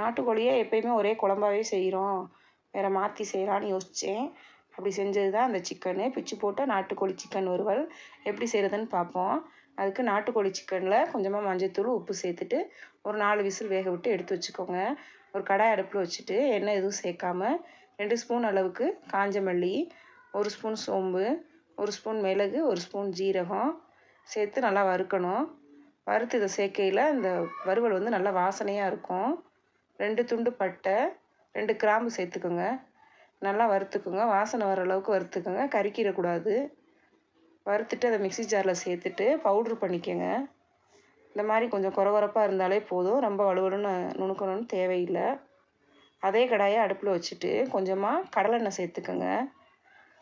நாட்டுக்கோழியே எப்பயுமே ஒரே குழம்பாவே செய்கிறோம், வேறு மாற்றி செய்யலான்னு யோசித்தேன். அப்படி செஞ்சது தான் அந்த சிக்கனு. பிச்சு போட்ட நாட்டுக்கோழி சிக்கன் வறுவல் எப்படி செய்கிறதுன்னு பார்ப்போம். அதுக்கு நாட்டுக்கோழி சிக்கனில் கொஞ்சமாக மஞ்சள்தூள் உப்பு சேர்த்துட்டு ஒரு 4 விசில் வேக விட்டு எடுத்து வச்சுக்கோங்க. ஒரு கடாய் அடுப்பில் வச்சுட்டு எண்ணெய் எதுவும் சேர்க்காம 2 ஸ்பூன் அளவுக்கு காஞ்ச மல்லி, 1 ஸ்பூன் சோம்பு, 1 ஸ்பூன் மிளகு, 1 ஸ்பூன் ஜீரகம் சேர்த்து நல்லா வறுக்கணும். வறுத்து இதை சேர்க்கையில் இந்த வறுவல் வந்து நல்லா வாசனையாக இருக்கும். 2 துண்டு பட்டை, 2 கிராம்பு சேர்த்துக்கோங்க. நல்லா வறுத்துக்குங்க. வாசனை வர அளவுக்கு வறுத்துக்கோங்க, கருக்கிடக்கூடாது. வறுத்துட்டு அதை மிக்ஸி ஜாரில் சேர்த்துட்டு பவுட்ரு பண்ணிக்கோங்க. இந்த மாதிரி கொஞ்சம் கொரகொரப்பாக இருந்தாலே போதும், ரொம்ப வலுவலுன்னு நுணுக்கணும்னு தேவையில்லை. அதே கடாயை அடுப்பில் வச்சுட்டு கொஞ்சமாக கடலெண்ணெய் சேர்த்துக்கோங்க.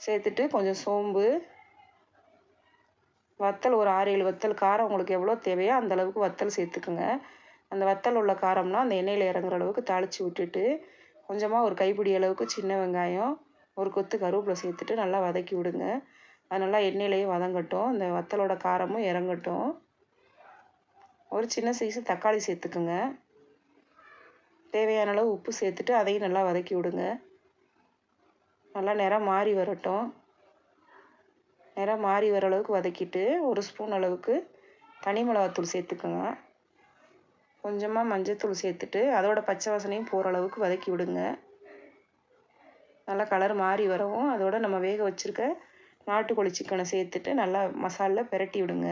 சேர்த்துட்டு கொஞ்சம் சோம்பு, வத்தல் ஒரு 6-7 வத்தல், காரம் உங்களுக்கு எவ்வளோ தேவையோ அந்த அளவுக்கு வத்தல் சேர்த்துக்குங்க. அந்த வத்தல் உள்ள காரம்லாம் அந்த எண்ணெயில் இறங்குற அளவுக்கு தாளித்து விட்டுட்டு கொஞ்சமாக ஒரு கைப்பிடி அளவுக்கு சின்ன வெங்காயம், ஒரு கொத்து கருவேப்பிலை சேர்த்துட்டு நல்லா வதக்கி விடுங்க. அது நல்லா எண்ணெயிலேயே வதங்கட்டும், அந்த வத்தலோட காரமும் இறங்கட்டும். ஒரு சின்ன சைஸு தக்காளி சேர்த்துக்குங்க. தேவையான அளவு உப்பு சேர்த்துட்டு அதையும் நல்லா வதக்கி விடுங்க. நல்லா நிறம் மாறி வரட்டும். நிறம் மாறி வர அளவுக்கு வதக்கிட்டு 1 ஸ்பூன் அளவுக்கு தனி மிளகாத்தூள் சேர்த்துக்குங்க. கொஞ்சமாக மஞ்சள்தூள் சேர்த்துட்டு அதோட பச்சை வாசனையும் போகிற அளவுக்கு வதக்கி விடுங்க. நல்லா கலர் மாறி வரவும் அதோட நம்ம வேக வச்சுருக்க நாட்டுக்கோழி சிக்கனை சேர்த்துட்டு நல்லா மசாலில் பிரட்டி விடுங்க.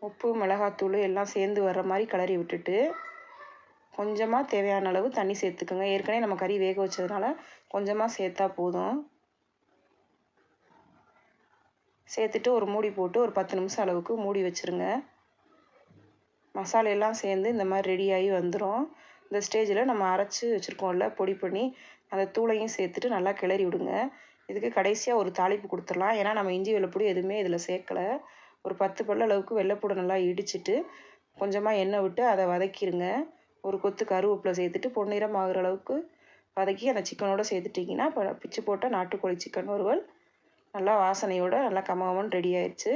உப்பு, மிளகாத்தூள் எல்லாம் சேர்ந்து வர்ற மாதிரி கிளறி விட்டுட்டு கொஞ்சமாக தேவையான அளவு தண்ணி சேர்த்துக்குங்க. ஏற்கனவே நம்ம கறி வேக வச்சதுனால கொஞ்சமாக சேர்த்தா போதும். சேர்த்துட்டு ஒரு மூடி போட்டு ஒரு 10 நிமிஷம் அளவுக்கு மூடி வச்சுருங்க. மசாலையெல்லாம் சேர்ந்து இந்த மாதிரி ரெடியாகி வந்துடும். இந்த ஸ்டேஜில் நம்ம அரைச்சி வச்சுருக்கோம்ல பொடி பண்ணி, அந்த தூளையும் சேர்த்துட்டு நல்லா கிளறி விடுங்க. இதுக்கு கடைசியாக ஒரு தாளிப்பு கொடுத்துடலாம். ஏன்னா நம்ம இஞ்சி வெள்ளைப்பூடி எதுவுமே இதில் சேர்க்கலை. ஒரு 10 பல் அளவுக்கு வெள்ளைப்பூடை நல்லா இடிச்சிட்டு கொஞ்சமாக எண்ணெய் விட்டு அதை வதக்கிடுங்க. ஒரு கொத்து கருவேப்பிலை சேர்த்துட்டு பொன்னிறம் ஆகிற அளவுக்கு வதக்கி அந்த சிக்கனோடு சேர்த்துட்டிங்கன்னா இப்போ பிச்சு போட்ட நாட்டுக்கோழி சிக்கன் வறுவல் நல்லா வாசனையோடு நல்லா கமகமன்னு ரெடி ஆயிடுச்சு.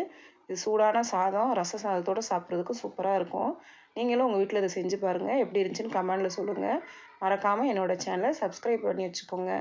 இது சூடான சாதம், ரச சாதத்தோடு சாப்பிட்றதுக்கு சூப்பராக இருக்கும். நீங்களும் உங்கள் வீட்டில் இதை செஞ்சு பாருங்கள். எப்படி இருந்துச்சுன்னு கமெண்டில் சொல்லுங்கள். மறக்காமல் என்னோடய சேனலை சப்ஸ்கிரைப் பண்ணி வச்சுக்கோங்க.